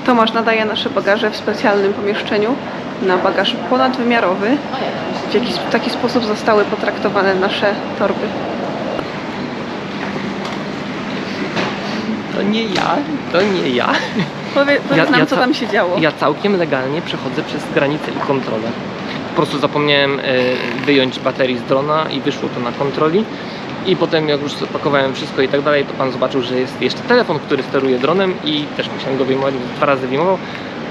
Tomasz nadaje nasze bagaże w specjalnym pomieszczeniu na bagaż ponadwymiarowy. W taki sposób zostały potraktowane nasze torby. To nie ja. Powiedz nam, co tam się działo. Ja całkiem legalnie przechodzę przez granicę i kontrolę. Po prostu zapomniałem wyjąć baterii z drona i wyszło to na kontroli. I potem jak już zapakowałem wszystko i tak dalej, to pan zobaczył, że jest jeszcze telefon, który steruje dronem i też musiałem go wyjmować, 2 razy wyjmował.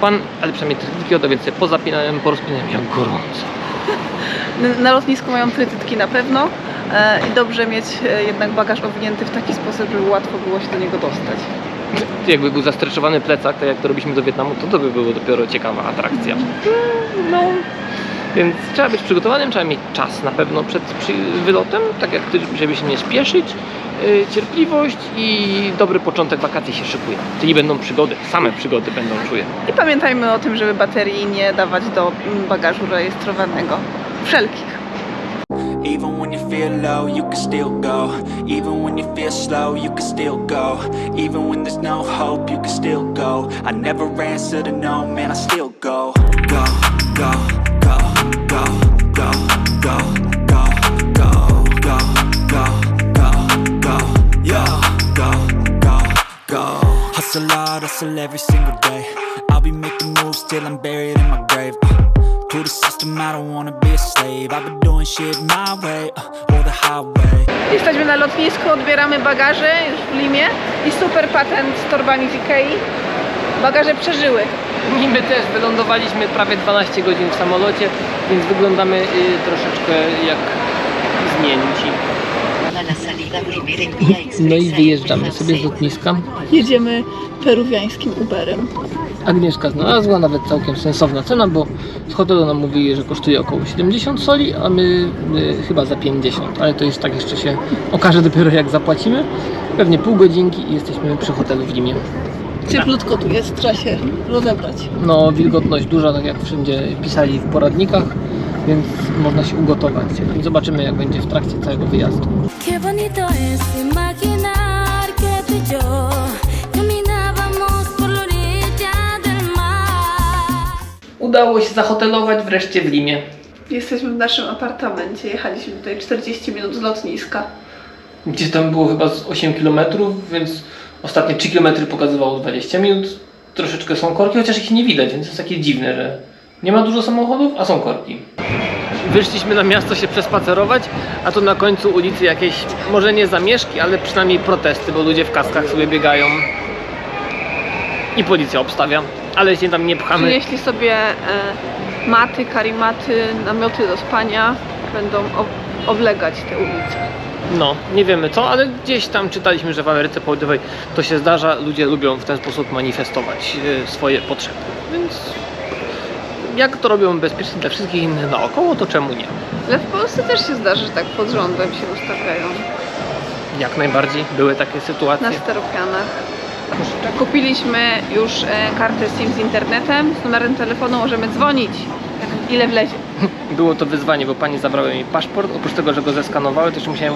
Pan, ale przynajmniej trytytki oddał, więc sobie pozapinałem, porozpinałem, jak gorąco. Na lotnisku mają trytytki na pewno i dobrze mieć jednak bagaż owinięty w taki sposób, żeby łatwo było się do niego dostać. Jakby był zastreczowany plecak, tak jak to robiliśmy do Wietnamu, to by było dopiero ciekawa atrakcja. No. Więc trzeba być przygotowanym, trzeba mieć czas na pewno przed wylotem, tak jak ty, żeby się nie spieszyć, cierpliwość i dobry początek wakacji się szykuje. Czyli będą przygody, same przygody będą, czuję. I pamiętajmy o tym, żeby baterii nie dawać do bagażu rejestrowanego. Wszelkich. Even when you feel low, you can still go. Even when you feel slow, you can still go. Even when there's no hope, you can still go. I never answer to no, man, I still go. Go, go, go, go, go, go, go, go, go, go, go, go, yo, go, go, go. Hustle hard, hustle every single day. I'll be making moves till I'm buried in my grave. To the system, I don't wanna be a slave. I've been doing shit my way, or the highway. Jesteśmy na lotnisku, odbieramy bagaże już w Limie i super patent z torbami z Ikei. Bagaże przeżyły. I my też wylądowaliśmy prawie 12 godzin w samolocie, więc wyglądamy troszeczkę jak zmięci. No i wyjeżdżamy sobie z lotniska. Jedziemy peruwiańskim Uberem. Agnieszka znalazła nawet całkiem sensowna cena, bo z hotelu nam mówili, że kosztuje około 70 soli, a my chyba za 50, ale to jest tak, jeszcze się okaże dopiero jak zapłacimy. Pewnie pół godzinki i jesteśmy przy hotelu w Limie. Cieplutko tu jest, trzeba się rozebrać. No, wilgotność duża, tak jak wszędzie pisali w poradnikach, więc można się ugotować. Zobaczymy, jak będzie w trakcie całego wyjazdu. Udało się zahotelować wreszcie w Limie. Jesteśmy w naszym apartamencie, jechaliśmy tutaj 40 minut z lotniska. Gdzieś tam było chyba z 8 km, więc ostatnie 3 km pokazywało 20 minut. Troszeczkę są korki, chociaż ich nie widać, więc jest takie dziwne, że nie ma dużo samochodów, a są korki. Wyszliśmy na miasto się przespacerować, a tu na końcu ulicy jakieś, może nie zamieszki, ale przynajmniej protesty, bo ludzie w kaskach sobie biegają i policja obstawia, ale się tam nie pchamy. Przynieśli sobie maty, karimaty, namioty do spania, będą oblegać te ulice. No, nie wiemy co, ale gdzieś tam czytaliśmy, że w Ameryce Południowej to się zdarza, ludzie lubią w ten sposób manifestować swoje potrzeby, więc jak to robią bezpiecznie dla wszystkich innych naokoło, to czemu nie? Ale w Polsce też się zdarzy, że tak pod rządem się ustawiają. Jak najbardziej były takie sytuacje. Na steropianach. Kupiliśmy już kartę SIM z internetem, z numerem telefonu możemy dzwonić, ile wlezie. Było to wyzwanie, bo pani zabrała mi paszport, oprócz tego, że go zeskanowały, też musiałem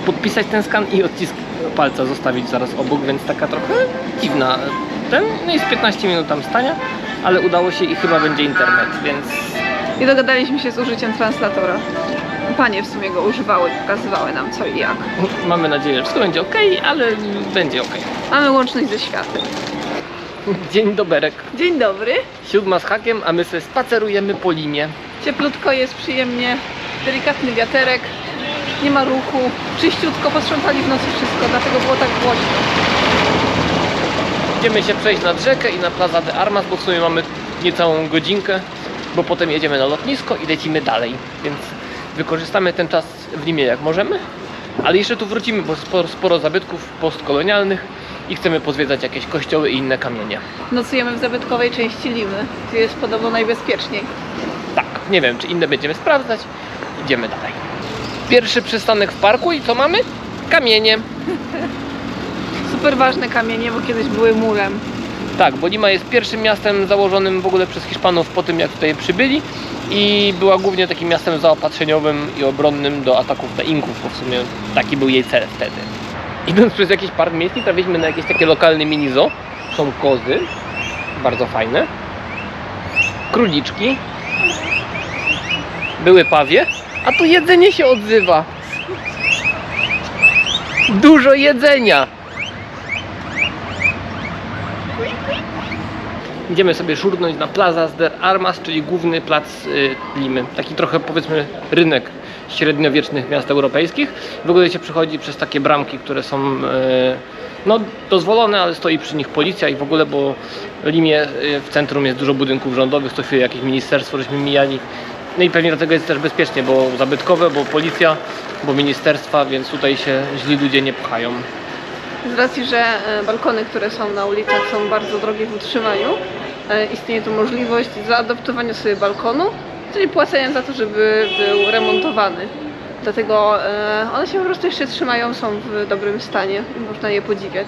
podpisać ten skan i odcisk palca zostawić zaraz obok, więc taka trochę dziwna no jest 15 minut tam stania, ale udało się i chyba będzie internet, więc... I dogadaliśmy się z użyciem translatora. Panie w sumie go używały, pokazywały nam co i jak. Mamy nadzieję, że wszystko będzie ok, ale będzie ok. Mamy łączność ze światem. Dzień doberek. Dzień dobry. 7 z hakiem, a my sobie spacerujemy po Limie. Cieplutko jest, przyjemnie, delikatny wiaterek, nie ma ruchu, czyściutko, posprzątali w nocy wszystko, dlatego było tak głośno. Idziemy się przejść nad rzekę i na Plaza de Armas, bo w sumie mamy niecałą godzinkę, bo potem jedziemy na lotnisko i lecimy dalej, więc wykorzystamy ten czas w Limie jak możemy, ale jeszcze tu wrócimy, bo sporo zabytków postkolonialnych i chcemy pozwiedzać jakieś kościoły i inne kamienie. Nocujemy w zabytkowej części Limy, tu jest podobno najbezpieczniej. Tak, nie wiem czy inne będziemy sprawdzać, idziemy dalej. Pierwszy przystanek w parku i co mamy? Kamienie. Super ważne kamienie, bo kiedyś były murem. Tak, bo Lima jest pierwszym miastem założonym w ogóle przez Hiszpanów po tym jak tutaj przybyli i była głównie takim miastem zaopatrzeniowym i obronnym do ataków na Inków, bo w sumie taki był jej cel wtedy. Idąc przez jakiś park miejski trafiliśmy na jakieś takie lokalne mini zoo. Są kozy, bardzo fajne. Króliczki. Były pawie, a tu jedzenie się odzywa. Dużo jedzenia. Idziemy sobie szurnąć na Plaza de Armas, czyli główny plac Limy. Taki trochę, powiedzmy, rynek średniowiecznych miast europejskich. W ogóle się przechodzi przez takie bramki, które są no, dozwolone, ale stoi przy nich policja i w ogóle, bo w Limie w centrum jest dużo budynków rządowych, co chwilę jakieś ministerstwo żeśmy mijali. No i pewnie dlatego jest też bezpiecznie, bo zabytkowe, bo policja, bo ministerstwa, więc tutaj się źli ludzie nie pchają. Z racji, że balkony, które są na ulicach, są bardzo drogie w utrzymaniu, istnieje tu możliwość zaadaptowania sobie balkonu, czyli płacenia za to, żeby był remontowany. Dlatego one się po prostu jeszcze trzymają, są w dobrym stanie i można je podziwiać.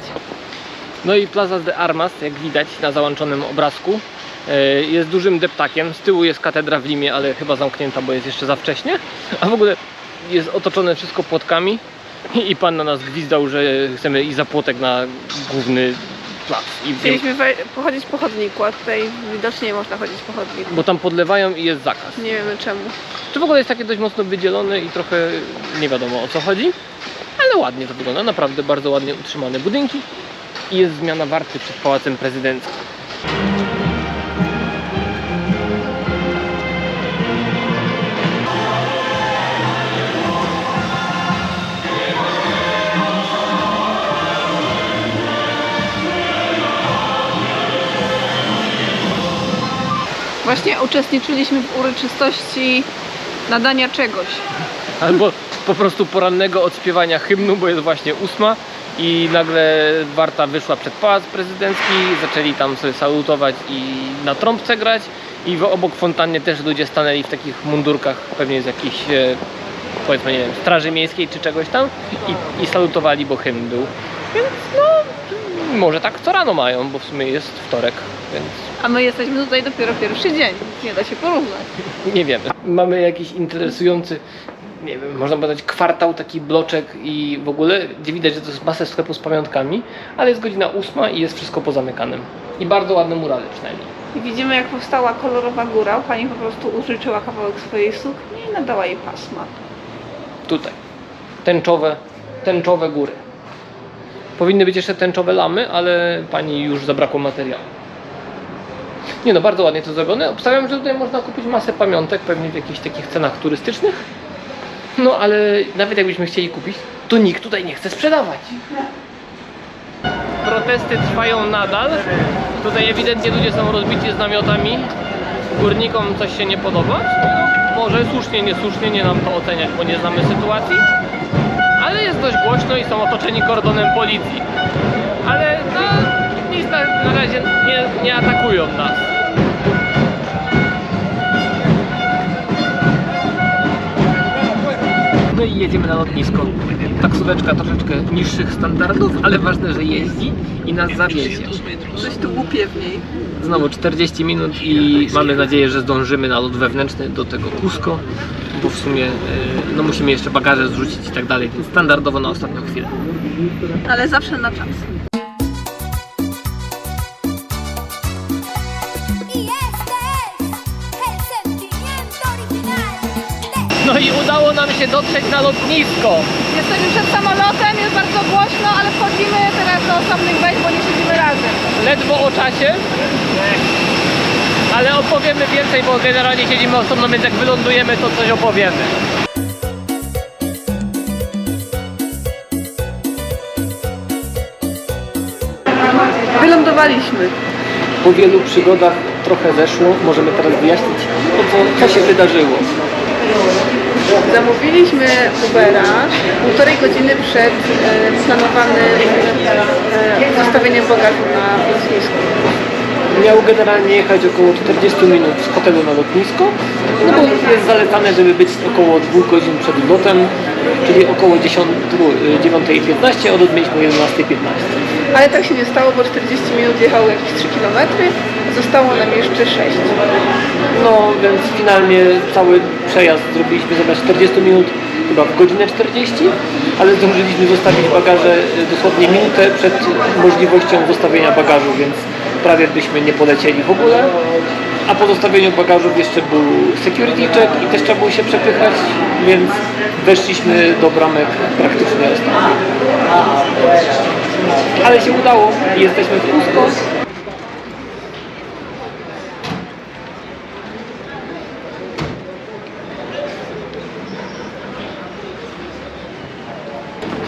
No i Plaza de Armas, jak widać na załączonym obrazku, jest dużym deptakiem. Z tyłu jest katedra w Limie, ale chyba zamknięta, bo jest jeszcze za wcześnie. A w ogóle jest otoczone wszystko płotkami i pan na nas gwizdał, że chcemy iść za płotek na główny plac. I Chcieliśmy pochodzić po chodniku, a tutaj widocznie nie można chodzić po chodniku. bo tam podlewają i jest zakaz. Nie wiemy czemu. Czy w ogóle jest takie dość mocno wydzielone i trochę nie wiadomo o co chodzi, ale ładnie to wygląda, naprawdę bardzo ładnie utrzymane budynki i jest zmiana warty przed Pałacem Prezydenckim. Właśnie uczestniczyliśmy w uroczystości nadania czegoś. Albo po prostu porannego odśpiewania hymnu, bo jest właśnie 8 i nagle warta wyszła przed Pałac Prezydencki, zaczęli tam sobie salutować i na trąbce grać i obok fontanny też ludzie stanęli w takich mundurkach, pewnie z jakiejś powiedzmy, nie wiem, straży miejskiej czy czegoś tam i salutowali, bo hymn był. Więc no, może tak co rano mają, bo w sumie jest wtorek, więc A my jesteśmy tutaj dopiero pierwszy dzień, nie da się porównać. nie wiemy. Mamy jakiś interesujący, nie wiem, można powiedzieć kwartał, taki bloczek i w ogóle, gdzie widać, że to jest masę sklepów z pamiątkami, ale jest godzina 8 i jest wszystko pozamykane. I bardzo ładne murale przynajmniej. I widzimy, jak powstała kolorowa góra. Pani po prostu użyczyła kawałek swojej sukni i nadała jej pasma. Tutaj. Tęczowe góry. Powinny być jeszcze tęczowe lamy, ale pani już zabrakło materiału. Nie no, bardzo ładnie to zrobione. Obstawiam, że tutaj można kupić masę pamiątek, pewnie w jakichś takich cenach turystycznych. No ale nawet jakbyśmy chcieli kupić, to nikt tutaj nie chce sprzedawać. Protesty trwają nadal. Tutaj ewidentnie ludzie są rozbici z namiotami. Górnikom coś się nie podoba. Może słusznie, niesłusznie, nie nam to oceniać, bo nie znamy sytuacji. Ale jest dość głośno i są otoczeni kordonem policji. Ale no, nic na razie nie atakują nas. No i jedziemy na lotnisko. Taksóweczka troszeczkę niższych standardów, ale ważne, że jeździ i nas zawiezie. Coś tu głupie w niej. Znowu 40 minut i mamy nadzieję, że zdążymy na lot wewnętrzny do tego Cusco, bo w sumie no, musimy jeszcze bagaże zrzucić i tak dalej, więc standardowo na ostatnią chwilę. Ale zawsze na czas. No i udało nam się dotrzeć na lotnisko. Jesteśmy przed samolotem, jest bardzo głośno, ale wchodzimy teraz do osobnych wejść, bo nie siedzimy razem. Ledwo o czasie, ale opowiemy więcej, bo generalnie siedzimy osobno, więc jak wylądujemy, to coś opowiemy. Wylądowaliśmy. Po wielu przygodach trochę zeszło, możemy teraz wyjaśnić, co się wydarzyło. Zamówiliśmy Ubera 1,5 godziny przed planowanym zostawieniem bagażu na lotnisku. Miał generalnie jechać około 40 minut z hotelu na lotnisko, no bo jest zalecane, żeby być około 2 godzin przed lotem, czyli około 9:15, a odlot mieliśmy o 11:15. Ale tak się nie stało, bo 40 minut jechało jakieś 3 km, zostało nam jeszcze 6. No więc finalnie cały przejazd zrobiliśmy zamiast 40 minut chyba w godzinę 40, ale zdążyliśmy zostawić bagaże dosłownie minutę przed możliwością zostawienia bagażu, więc prawie byśmy nie polecieli w ogóle. A po zostawieniu bagażów jeszcze był security check i też trzeba było się przepychać, więc weszliśmy do bramek praktycznie ostatnio. Ale się udało i jesteśmy w Cusco.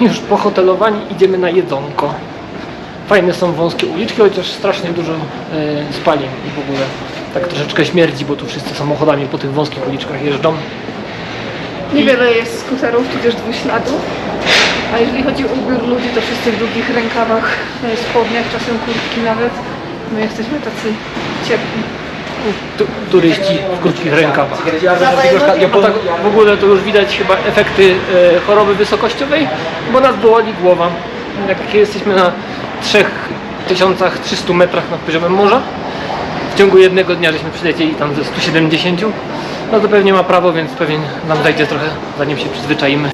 Już pohotelowani idziemy na jedzonko. Fajne są wąskie uliczki, chociaż strasznie dużo spalin i w ogóle tak troszeczkę śmierdzi, bo tu wszyscy samochodami po tych wąskich uliczkach jeżdżą. Niewiele jest skuterów, tudzież dwuśladów. A jeżeli chodzi o ubiór ludzi, to wszyscy w długich rękawach, spodniach, czasem kurtki nawet. My jesteśmy tacy ciepli. Turyści w krótkich rękawach. A tak w ogóle to już widać chyba efekty choroby wysokościowej, bo nas boli głowa. Jak jesteśmy na 3300 metrach nad poziomem morza, w ciągu jednego dnia żeśmy przylecieli tam ze 170, no to pewnie ma prawo, więc pewnie nam zajdzie trochę, zanim się przyzwyczaimy.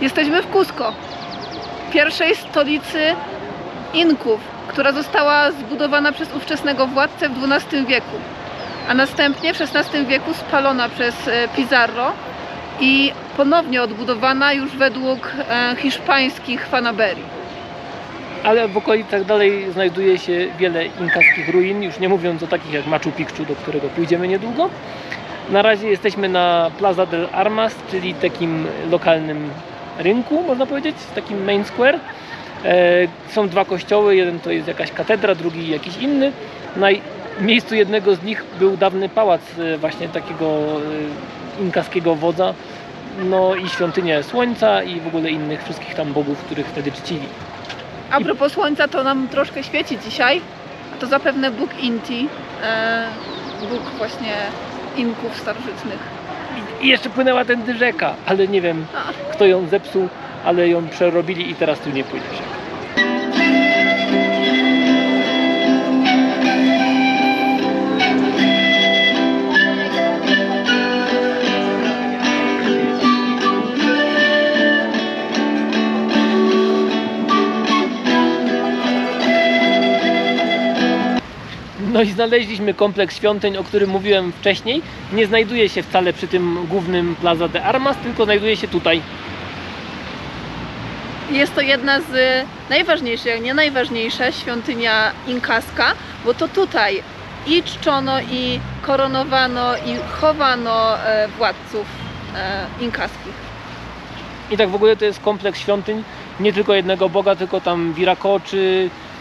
Jesteśmy w Cusco, pierwszej stolicy Inków, która została zbudowana przez ówczesnego władcę w XII wieku, a następnie w XVI wieku spalona przez Pizarro i ponownie odbudowana już według hiszpańskich fanaberii. Ale w okolicach dalej znajduje się wiele inkaskich ruin, już nie mówiąc o takich jak Machu Picchu, do którego pójdziemy niedługo. Na razie jesteśmy na Plaza del Armas, czyli takim lokalnym rynku, można powiedzieć, takim main square. Są dwa kościoły, jeden to jest jakaś katedra, drugi jakiś inny. Na miejscu jednego z nich był dawny pałac właśnie takiego inkaskiego wodza, no i świątynia Słońca i w ogóle innych wszystkich tam bogów, których wtedy czcili. A propos Słońca, to nam troszkę świeci dzisiaj, a to zapewne Bóg Inti, Bóg właśnie Inków starożytnych. I jeszcze płynęła tędy rzeka, ale nie wiem kto ją zepsuł, ale ją przerobili i teraz tu nie płynie rzeka. No i znaleźliśmy kompleks świątyń, o którym mówiłem wcześniej. Nie znajduje się wcale przy tym głównym Plaza de Armas, tylko znajduje się tutaj. Jest to jedna z najważniejszych, jak nie najważniejsza świątynia inkaska, bo to tutaj i czczono, i koronowano, i chowano władców inkaskich. I tak w ogóle to jest kompleks świątyń nie tylko jednego boga, tylko tam Viracocha,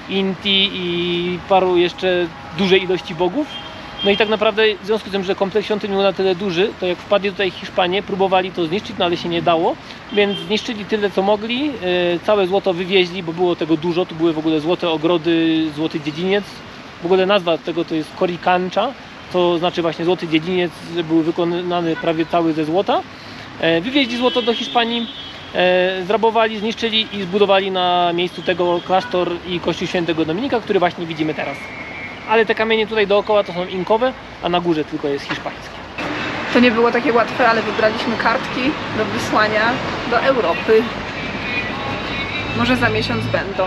Inti i paru jeszcze dużej ilości bogów. No i tak naprawdę w związku z tym, że kompleks świątyń był na tyle duży, to jak wpadli tutaj Hiszpanie, próbowali to zniszczyć, no ale się nie dało, więc zniszczyli tyle co mogli, całe złoto wywieźli, bo było tego dużo, tu były w ogóle złote ogrody, złoty dziedziniec, w ogóle nazwa tego to jest Coricancha, to znaczy właśnie złoty dziedziniec, był wykonany prawie cały ze złota. Wywieźli złoto do Hiszpanii, zrabowali, zniszczyli i zbudowali na miejscu tego klasztor i kościół świętego Dominika, który właśnie widzimy teraz. Ale te kamienie tutaj dookoła to są inkowe, a na górze tylko jest hiszpańskie. To nie było takie łatwe, ale wybraliśmy kartki do wysłania do Europy. Może za miesiąc będą.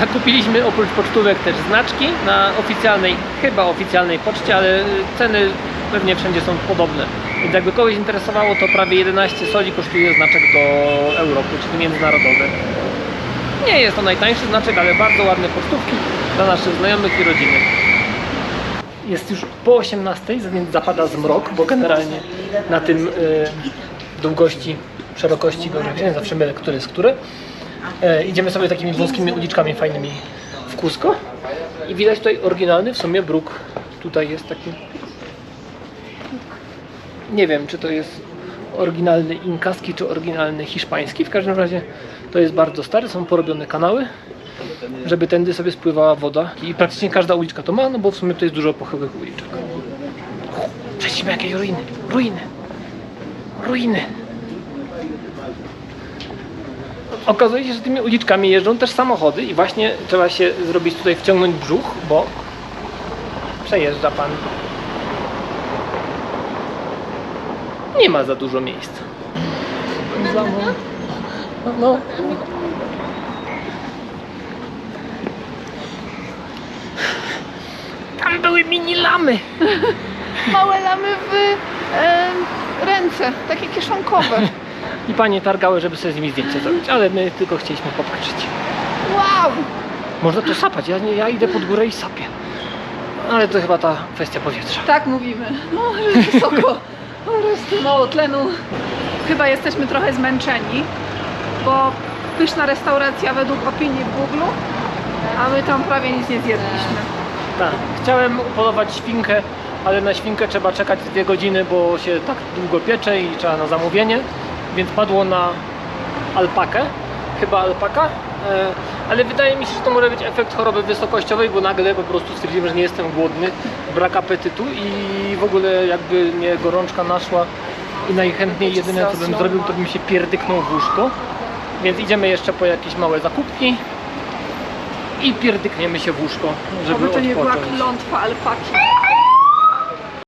Zakupiliśmy oprócz pocztówek też znaczki na oficjalnej, chyba oficjalnej poczcie, ale ceny pewnie wszędzie są podobne. Więc jakby kogoś interesowało, to prawie 11 soli kosztuje znaczek do Europy, czyli międzynarodowy. Nie jest to najtańszy znaczek, ale bardzo ładne pocztówki dla naszych znajomych i rodziny. Jest już po 18, więc zapada zmrok, bo generalnie na tym długości, szerokości geograficznej, zawsze mylę, który jest który. Idziemy sobie takimi wąskimi uliczkami fajnymi w Cusco i widać tutaj oryginalny w sumie bruk. Tutaj jest taki, nie wiem czy to jest oryginalny inkaski czy oryginalny hiszpański, w każdym razie to jest bardzo stary, są porobione kanały żeby tędy sobie spływała woda. I praktycznie każda uliczka to ma, no bo w sumie to jest dużo pochyłych uliczek. Przejdźmy jakieś ruiny, ruiny, ruiny. Okazuje się, że tymi uliczkami jeżdżą też samochody i właśnie trzeba się zrobić tutaj wciągnąć brzuch, bo przejeżdża pan. Nie ma za dużo miejsca. No. Tam były mini lamy. Małe lamy w ręce, takie kieszonkowe. I panie targały, żeby sobie z nimi zdjęcie zrobić, ale my tylko chcieliśmy popatrzeć. Wow! Można to sapać, ja idę pod górę i sapię. Ale to chyba ta kwestia powietrza. Tak mówimy. No, że jest wysoko. Po prostu mało tlenu. Chyba jesteśmy trochę zmęczeni, bo pyszna restauracja według opinii w Google, a my tam prawie nic nie zjedliśmy. Tak, chciałem upolować świnkę, ale na świnkę trzeba czekać 2 godziny, bo się tak długo piecze i trzeba na zamówienie, więc padło na alpakę, chyba alpaka, ale wydaje mi się, że to może być efekt choroby wysokościowej, bo nagle po prostu stwierdziłem, że nie jestem głodny, brak apetytu i w ogóle jakby mnie gorączka naszła i najchętniej jedyne co bym zrobił, to bym się pierdyknął w łóżko, więc idziemy jeszcze po jakieś małe zakupki i pierdykniemy się w łóżko, żeby Oby to nie była odpocząć. klątwa alpaki.